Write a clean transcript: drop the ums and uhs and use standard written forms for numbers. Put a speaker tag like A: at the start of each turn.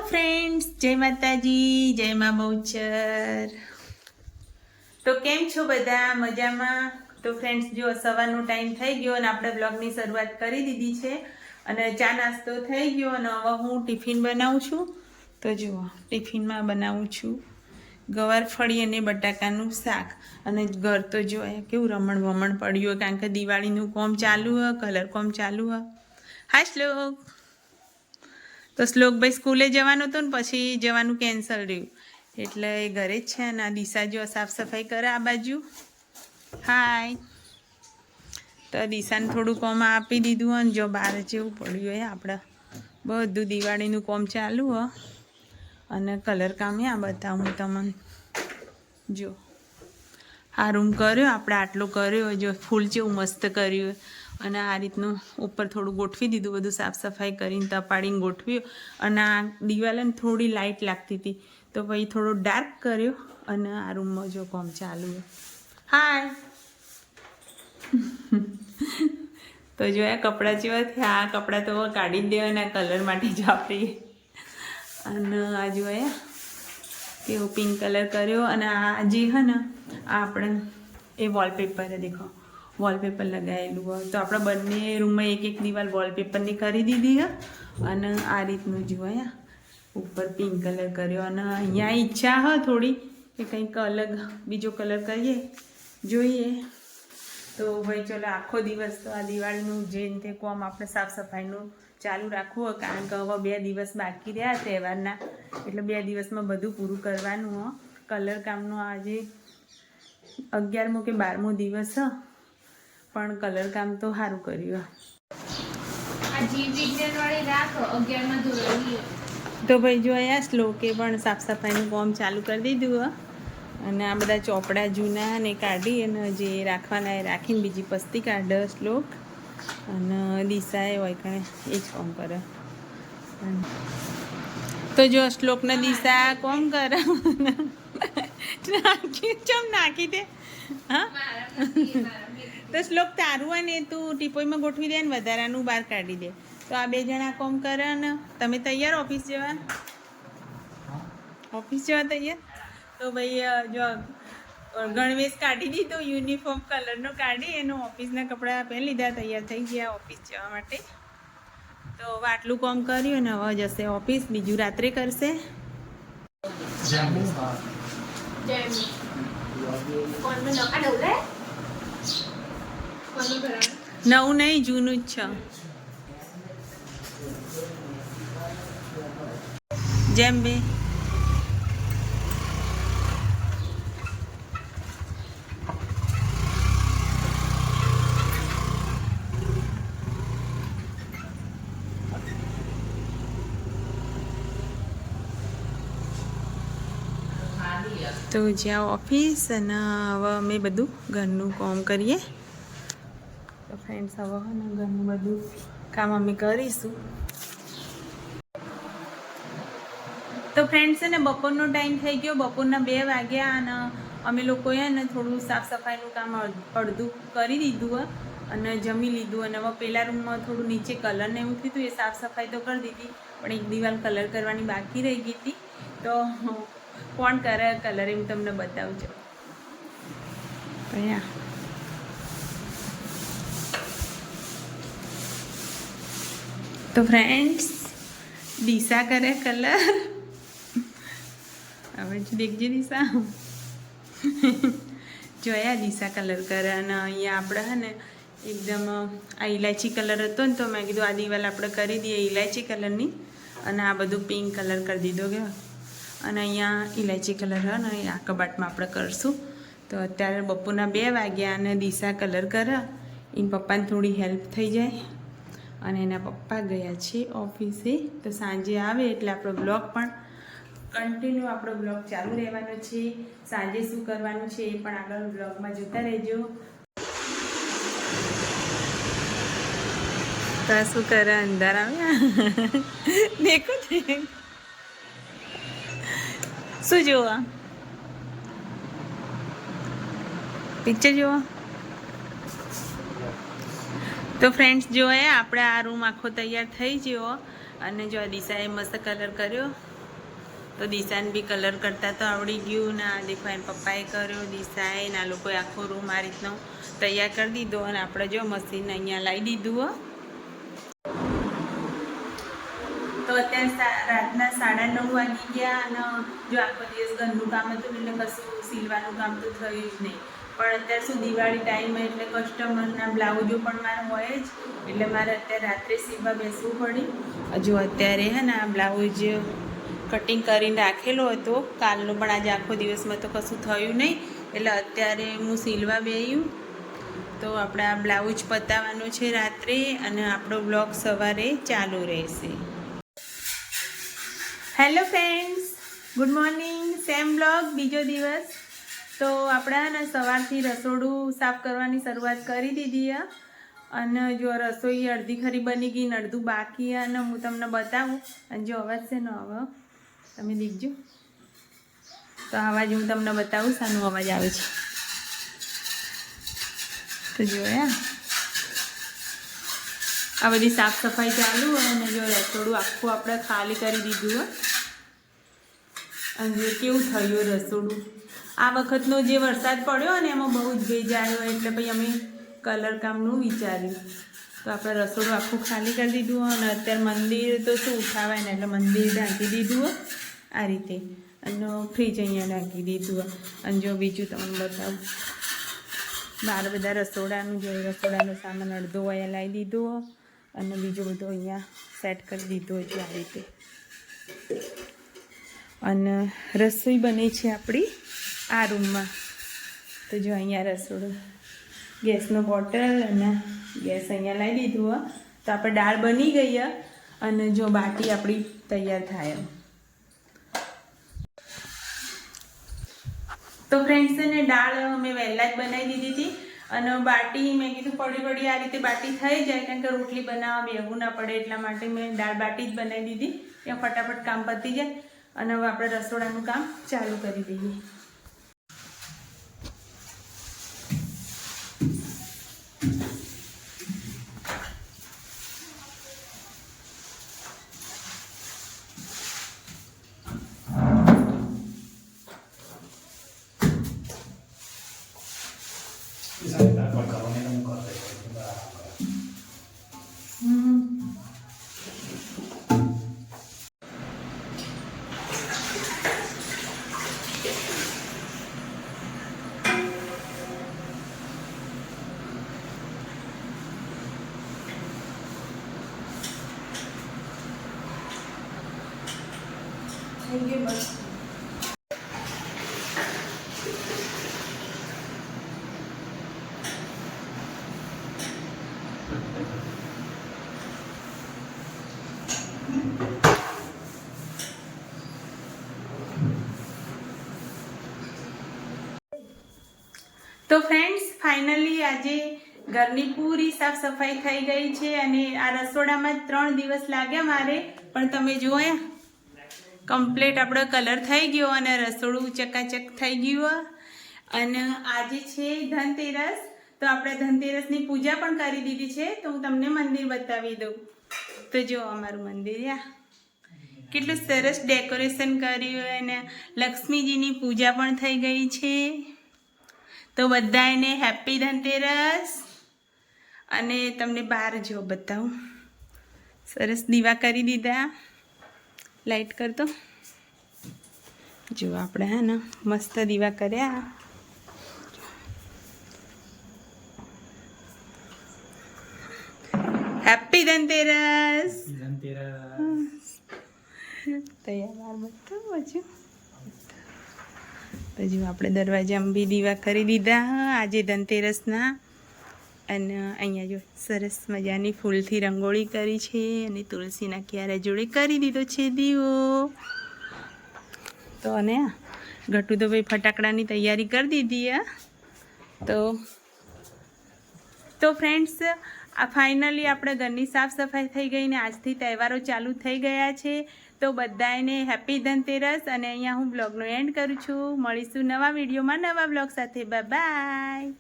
A: Friends, જય માતાજી, જય મા બહુચર. તો કેમ છો બધા? મજામાં? તો ફ્રેન્ડ્સ, જો સવારનો ટાઈમ થઈ ગયો અને આપણે બ્લોગની શરૂઆત કરી દીધી છે અને ચા નાસ્તો થઈ ગયો અને હવે હું ટિફિન બનાવું છું. તો જુઓ, ટિફિનમાં બનાવું છું ગવાર ફળી અને બટાકાનું શાક. અને ઘર તો જો કેવું રમણ વમણ પડ્યું, કારણ કે દિવાળીનું કોમ ચાલુ હ, કલર કોમ ચાલુ હ. હાય શ્લોક. તો શ્લોકભાઈ સ્કૂલે જવાનું હતું ને પછી જવાનું કેન્સલ રહ્યું, એટલે એ ઘરે જ છે. અને આ દિશા જો સાફ સફાઈ કરે આ બાજુ. હાય. તો દિશાને થોડું કોમ આપી દીધું અને જો બહાર જેવું પડ્યું હોય આપણે બધું દિવાળીનું કોમ ચાલુ હ. અને કલર કામ આ બતાવું તમને. જો આ રૂમ કર્યો આપણે, આટલો કર્યો, જો ફૂલ જેવું મસ્ત કર્યું. અને આ રીતનું ઉપર થોડું ગોઠવી દીધું, બધું સાફ સફાઈ કરીને તપાડીને ગોઠવ્યું. અને આ દિવાલને થોડી લાઇટ લાગતી હતી તો પછી થોડો ડાર્ક કર્યો. અને આ રૂમમાં જો કોમ ચાલુ. હાય. તો જો આ કપડાં જેવા થયા, આ કપડાં તો કાઢી જ દેવાના કલર માટે જ વાપરીએ. અને આ જોયા કેવો પિંક કલર કર્યો. અને આ જે હે ને આ આપણે એ વોલપેપર દેખો, વોલપેપર લગાવેલું હોય. તો આપણે બંને રૂમમાં એક એક દિવાલ વોલપેપરની કરી દીધી હ. અને આ રીતનું જોયા ઉપર પિંક કલર કર્યો. અને અહીંયા ઈચ્છા હ થોડી કે કંઈક અલગ બીજો કલર કરીએ, જોઈએ. તો ભાઈ ચલો, આખો દિવસ તો આ દિવાળીનું જે રીતે કોમ આપણે સાફ સફાઈનું ચાલુ રાખવું હોય, કારણ કે હવે 2 દિવસ બાકી રહ્યા તહેવારના, એટલે 2 દિવસમાં બધું પૂરું કરવાનું હો. કલર કામનો આજે 11મો કે 12મો દિવસ હ, પણ કલર કામ તો સારું કર્યું. તો ભાઈ જોયા શ્લોકે પણ સાફ સફાઈનું કામ ચાલુ કરી દીધું હ. અને આ બધા ચોપડા જૂના ને કાઢી અને જે રાખવાના એ રાખીને બીજી પસ્તી કાઢે શ્લોક. અને દિશાએ હોય કણે એ જ કામ કરે. તો જો શ્લોકને દિશા કોમ કરે. નાખી દે. હા, તો શ્લોક તારું હોય ને તું ટીપોઈમાં ગોઠવી દે ને વધારાનું બહાર કાઢી દે. તો આ 2 જણા કોમ કરે ને તમે તૈયાર ઓફિસ જવા? ઓફિસ જવા તૈયાર? તો ભાઈ જો ગણવેશ કાઢી દીધો, યુનિફોર્મ કલરનો કાઢી એનું ઓફિસના કપડાં પહેરી લીધા, તૈયાર થઈ ગયા ઓફિસ જવા માટે. તો હવે આટલું કામ કર્યું ને હવે જશે ઓફિસ, બીજું રાત્રે કરશે. નવું નહીં, જૂનું જ છે. જેમ બે તો જ્યાં ઓફિસ અને હવે અમે બધું ઘરનું કામ કરીએ. તો ફ્રેન્ડ્સ, હવે ને ઘરનું બધું કામ અમે કરીશું. તો ફ્રેન્ડ્સ, ને બપોરનો ટાઈમ થઈ ગયો, બપોરના 2 વાગ્યા. અને અમે લોકોએ ને થોડું સાફ સફાઈનું કામ અડધું કરી દીધું અને જમી લીધું. અને હવે પેલા રૂમમાં થોડું નીચે કલર ને એવું થયું હતું, એ સાફ સફાઈ તો કરી દીધી, પણ એક દિવાલ કલર કરવાની બાકી રહી ગઈ હતી. તો કોણ કરે કલર એમ તમને બતાવું છું. અહીંયા તો ફ્રેન્ડ્સ, દિશા કરે કલર. હવે જ દેખજે દિશા. જોયા દિશા કલર કરે. અને અહીંયા આપણે હે ને એકદમ આ ઇલાયચી કલર હતો ને, તો મેં કીધું આ દિવાલ આપણે કરી દઈએ ઇલાયચી કલરની. અને આ બધું પિંક કલર કરી દીધો કે. અને અહીંયા ઇલાયચી કલર હોય ને આ કબાટમાં આપણે કરશું. તો અત્યારે બપોરના 2 વાગ્યા અને દિશા કલર કરે. એના પપ્પાને થોડી હેલ્પ થઈ જાય. અને એના પપ્પા ગયા છે ઓફિસે. તો સાંજે આવે એટલે આપણો બ્લોગ પણ કન્ટિન્યુ આપણો બ્લોગ ચાલુ રહેવાનો છે. સાંજે શું કરવાનું છે એ પણ આગળ બ્લોગમાં જોતા રહેજો. તો શું કરે અંદર આવ્યા? દેખો શું જોવા? પિક્ચર જોવા? તો ફ્રેન્ડ્સ, જો આપણે આ રૂમ આખો તૈયાર થઈ ગયો. અને જો દિશાએ મસ્ત કલર કર્યો. તો દિશાને બી કલર કરતા તો આવડી ગયું ને આ દેખો એના પપ્પાએ કર્યો, દિશાએ ને આ લોકોએ આખો રૂમ આ રીતનો તૈયાર કરી દીધો અને આપણે જો મશીન અહીંયા લાવી દીધું હો. તો અત્યારે રાતના 9:30 વાગી ગયા અને જો આખો દિવસ ઘરનું કામ હતું એટલે કશું સીલવાનું કામ તો થયું જ નહીં. પણ અત્યાર શું દિવાળી ટાઈમ એટલે કસ્ટમરના બ્લાઉઝો પણ મારે હોય જ, એટલે મારે અત્યારે રાત્રે સીવવા બેસવું પડ્યું. હજુ અત્યારે હે ને આ બ્લાઉઝ કટિંગ કરીને રાખેલો હતો કાલનો, પણ આજે આખો દિવસમાં તો કશું થયું નહીં એટલે અત્યારે હું સીલવા બેહ્યું. તો આપણે આ બ્લાઉઝ પતાવવાનો છે રાત્રે અને આપણો બ્લોગ સવારે ચાલુ રહેશે. Hello friends, good morning. Same blog, બીજો દિવસ. તો આપણે ને સવારથી રસોડું સાફ કરવાની શરૂઆત કરી દીધી અને જો રસોઈ અડધી ખરી બની ગઈ ને અડધું બાકી અને હું તમને બતાવું. અને જો અવાજ છે ને હવે તમે દેખજો, તો અવાજ હું તમને બતાવું શાનો અવાજ આવે છે. તો જોયા આ બધી સાફ સફાઈ ચાલુ અને જો રસોડું આખું આપણે ખાલી કરી દીધું અને જો કેવું થયું રસોડું. આ વખતનો જે વરસાદ પડ્યો ને એમાં બહુ જ ભેજ આવ્યો એટલે પછી અમે કલર કામનું વિચાર્યું. તો આપણે રસોડું આખું ખાલી કરી દીધું અને અત્યારે મંદિર તો શું ઉઠાવાય ને એટલે મંદિર ઢાંકી દીધું આ રીતે અને ફ્રીજ અહીંયા ઢાંકી દીધું. અને જો બીજું તમને બતાવું, બહાર બધા રસોડાનું જો રસોડાનો સામાન અડધો અહીંયા લાવી દીધો અને બીજો બધો અહીંયા સેટ કરી દીધો છે આ રીતે. અને રસોઈ બને છે આપણી આ રૂમમાં. તો જો અહીંયા રસોડું, ગેસનો બોટલ અને ગેસ અહીંયા લાવી દીધું તો આપણે દાળ બની ગઈ અને જો બાટી આપણી તૈયાર થાય. તો ફ્રેન્ડ્સ ને દાળ અમે વહેલા જ બનાવી દીધી હતી અને બાટી મેં કીધું પડી આ રીતે બાટી થઈ જાય કારણ કે રોટલી બનાવવા બેહવું ના પડે એટલા માટે મેં દાળ બાટી જ બનાવી દીધી. ત્યાં ફટાફટ કામ પતી જાય અને હવે આપણે રસોડાનું કામ ચાલુ કરી દઈએ. થઈ ગયું બસ. તો ફ્રેન્ડ્સ ફાઇનલી આજે ઘરની પૂરી સાફ સફાઈ થઈ ગઈ છે અને આ રસોડામાં 3 દિવસ લાગ્યા મારે, પણ તમે જોયા કમ્પ્લીટ આપણો કલર થઈ ગયો અને રસોડું ચકાચક થઈ ગયું. અને આજે છે ધનતેરસ, તો આપણે ધનતેરસની પૂજા પણ કરી દીધી છે. તો હું તમને મંદિર બતાવી દઉં. તો જો અમારું મંદિર કેટલું સરસ ડેકોરેશન કર્યું અને લક્ષ્મીજીની પૂજા પણ થઈ ગઈ છે. તો બધાને હેપી ધનતેરસ. અને તમને બહાર જો બતાવું, સરસ દીવા કરી દીધા. લાઈટ કરતો જો આપણે હે ને મસ્ત દીવા કર્યા. હેપી ધનતેરસ. તૈયાર બતાવું હજુ તો જો આપણે દરવાજામાં બી દીવા કરી દીધા આજે ધનતેરસના. અને અહીંયા જો સરસ મજાની ફૂલથી રંગોળી કરી છે અને તુલસીના ક્યારા જોડે કરી દીધો છે દીવો. તો અને ગટુ તો ભાઈ ફટાકડાની તૈયારી કરી દીધી. તો ફ્રેન્ડ્સ આ ફાઇનલી આપણે ઘરની સાફ સફાઈ થઈ ગઈ ને આજથી તહેવારો ચાલુ થઈ ગયા છે. તો બધાને હેપી ધનતેરસ. અને અહીંયા હું બ્લોગનો એન્ડ કરું છું. મળીશું નવા વિડીયોમાં નવા બ્લોગ સાથે. Bye bye.